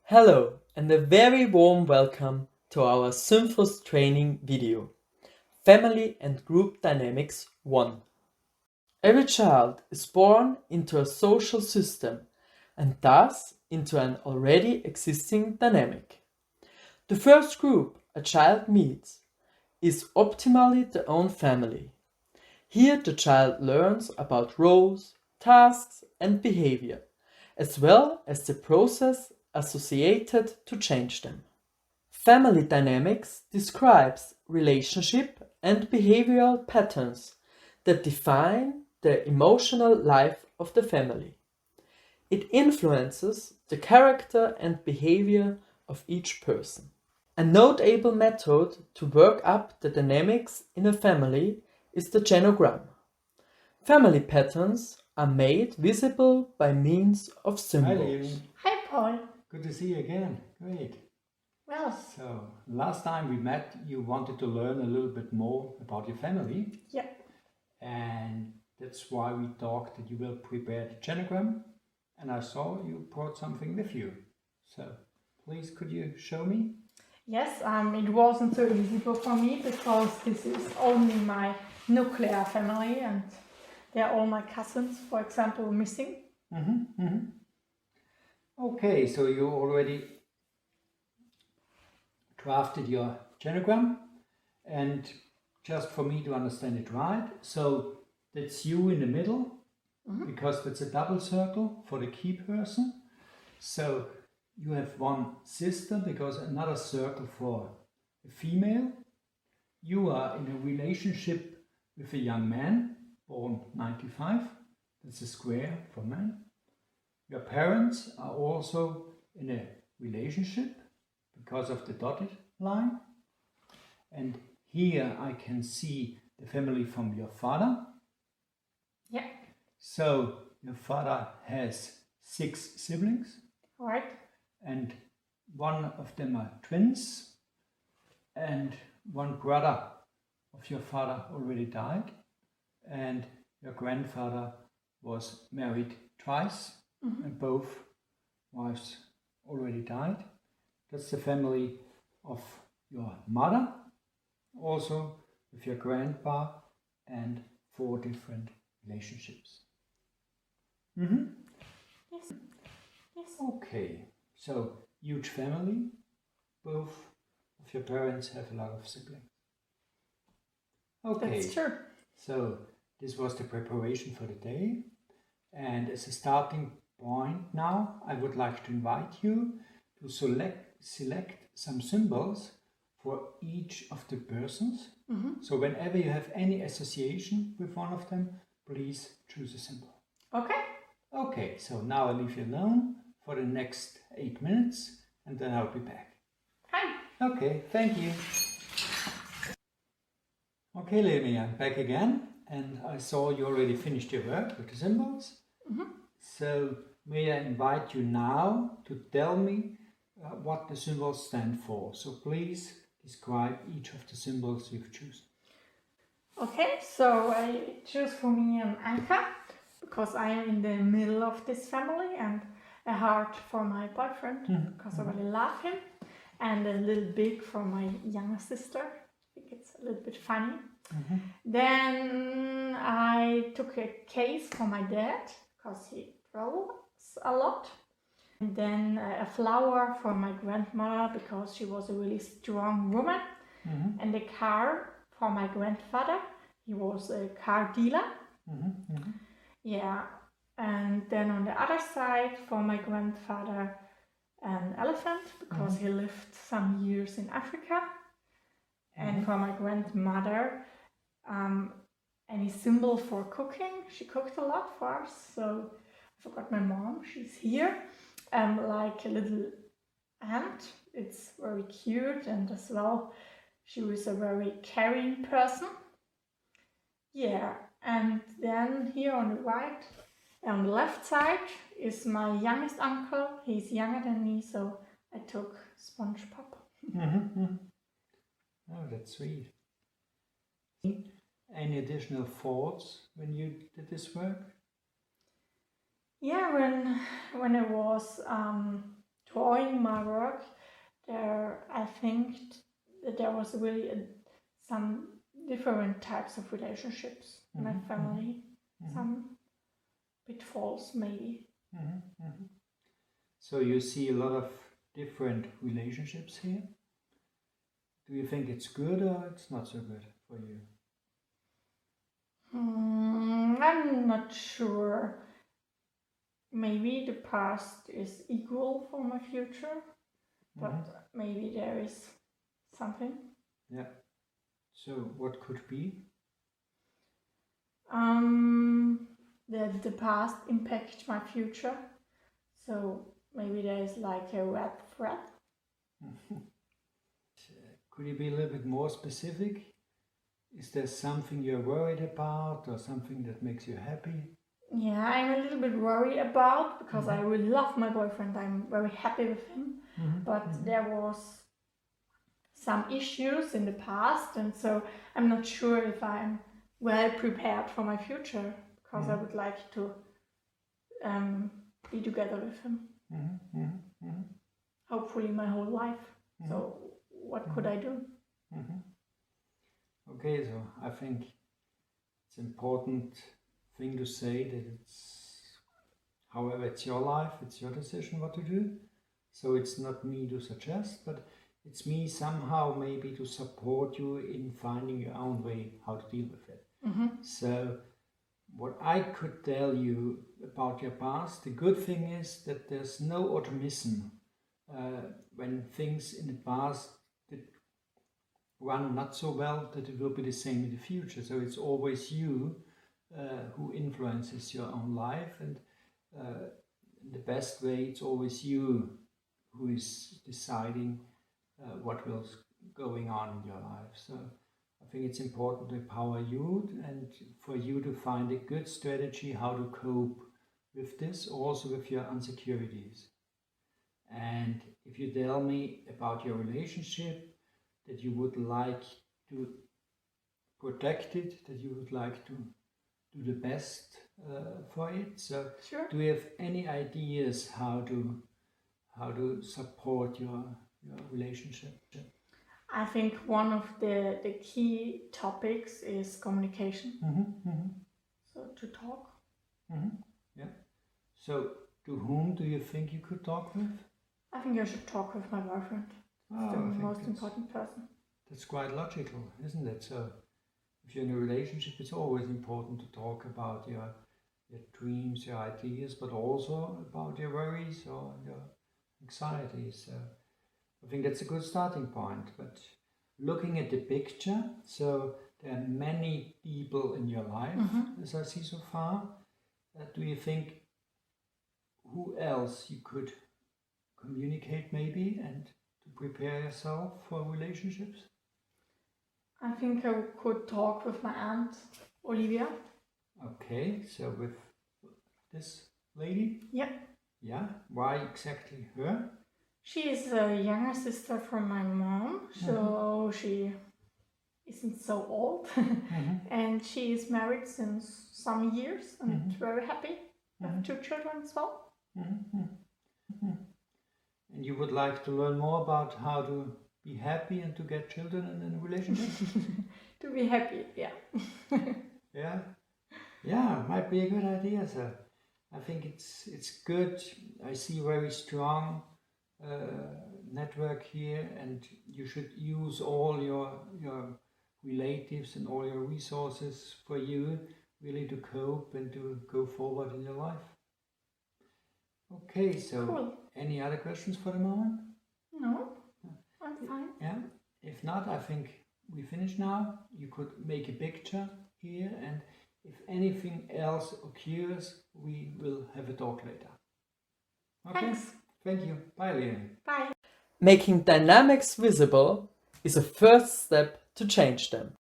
Hello and a very warm welcome to our SfYC training video, Family and Group Dynamics 1. Every child is born into a social system and thus into an already existing dynamic. The first group a child meets is optimally their own family. Here the child learns about roles, tasks and behavior, as well as the process associated to change them. Family dynamics describes relationship and behavioral patterns that define the emotional life of the family. It influences the character and behavior of each person. A notable method to work up the dynamics in a family is the genogram. Family patterns are made visible by means of Hi, symbols. Leonie. Hi, Paul. Good to see you again. Great. Well, So, last time we met, you wanted to learn a little bit more about your family. yeah. And that's why we talked that you will prepare the genogram. And I saw you brought something with you. So, please, could you show me? Yes, it wasn't so visible for me because this is only my nuclear family and they're all my cousins, for example, missing. Okay, so you already drafted your genogram. And just for me to understand it right, so that's you in the middle, because that's a double circle for the key person. So you have one sister because another circle for a female. You are in a relationship with a young man born 95. That's a square for men. Your parents are also in a relationship because of the dotted line. And here I can see the family from your father. Yeah, So your father has 6 siblings. all right. And one of them are twins, and one brother of your father already died, and your grandfather was married twice, and both wives already died. That's the family of your mother, also with your grandpa, and 4 different relationships. Yes. Yes. Okay. So, huge family, both of your parents have a lot of siblings. Okay, That's true. so this was the preparation for the day. And as a starting point now, I would like to invite you to select some symbols for each of the persons. So whenever you have any association with one of them, please choose a symbol. Okay. Okay, so now I leave you alone for the next 8 minutes and then I'll be back. Hi. Okay, thank you. Okay, Leonie, I'm back again and I saw you already finished your work with the symbols. So may I invite you now to tell me what the symbols stand for. So please describe each of the symbols you've chosen. Okay, so I choose for me an anchor because I am in the middle of this family, and a heart for my boyfriend because I really love him, and a little big for my younger sister. I think it's a little bit funny. Then I took a case for my dad because he travels a lot. And then a flower for my grandmother because she was a really strong woman. And a car for my grandfather. He was a car dealer. Yeah. And then on the other side for my grandfather, an elephant because he lived some years in Africa. And for my grandmother, any symbol for cooking. She cooked a lot for us. So I forgot my mom. She's here. Like a little ant. It's very cute, and as well, she was a very caring person. Yeah, and then here on the right, on the left side is my youngest uncle. He's younger than me, so I took SpongeBob. Oh, that's sweet. Any additional thoughts when you did this work? Yeah, when I was drawing my work, I think that there was really some different types of relationships in my family, some pitfalls maybe. So you see a lot of different relationships here. Do you think it's good or it's not so good for you? I'm not sure. Maybe the past is equal for my future, but maybe there is something. Yeah. So what could be? That the past impact my future. So maybe there is like a red thread. Could you be a little bit more specific? Is there something you're worried about or something that makes you happy? Yeah, I'm a little bit worried about, because I really love my boyfriend. I'm very happy with him. But there was some issues in the past, and so I'm not sure if I'm well prepared for my future, because I would like to be together with him. Hopefully my whole life. So what could I do? Okay, so I think it's important thing to say that however, it's your life, it's your decision what to do. So it's not me to suggest, but it's me somehow maybe to support you in finding your own way how to deal with it. So what I could tell you about your past, the good thing is that there's no automism when things in the past that run not so well, that it will be the same in the future. So it's always you who influences your own life, and in the best way it's always you who is deciding what will going on in your life. So I think it's important to empower you and for you to find a good strategy how to cope with this, also with your insecurities. And if you tell me about your relationship, that you would like to protect it, that you would like to do the best for it. So Sure. do you have any ideas how to support your relationship? I think one of the key topics is communication. So to talk. Yeah. So to whom do you think you could talk with? I think I should talk with my boyfriend. He's the most important person. That's quite logical, isn't it? So if you're in a relationship, it's always important to talk about your dreams, your ideas, but also about your worries or your anxieties. So I think that's a good starting point. But looking at the picture, so there are many people in your life, as I see so far. Do you think who else you could communicate maybe and to prepare yourself for relationships? I think I could talk with my aunt, Olivia. Okay, so with this lady? Yeah. Yeah, why exactly her? She is a younger sister from my mom, so she isn't so old. And she is married since some years and very happy. I have 2 children as well. And you would like to learn more about how to be happy and to get children in a relationship? To be happy, yeah. Yeah, might be a good idea. So I think it's good. I see very strong network here, and you should use all your relatives and all your resources for you really to cope and to go forward in your life. Okay, so Cool. Any other questions for the moment? No, I'm fine. Yeah, if not, I think we finish now. You could make a picture here, and if anything else occurs, we will have a talk later. Okay? Thanks. Thank you. Bye, Leonie. Bye. Making dynamics visible is a first step to change them.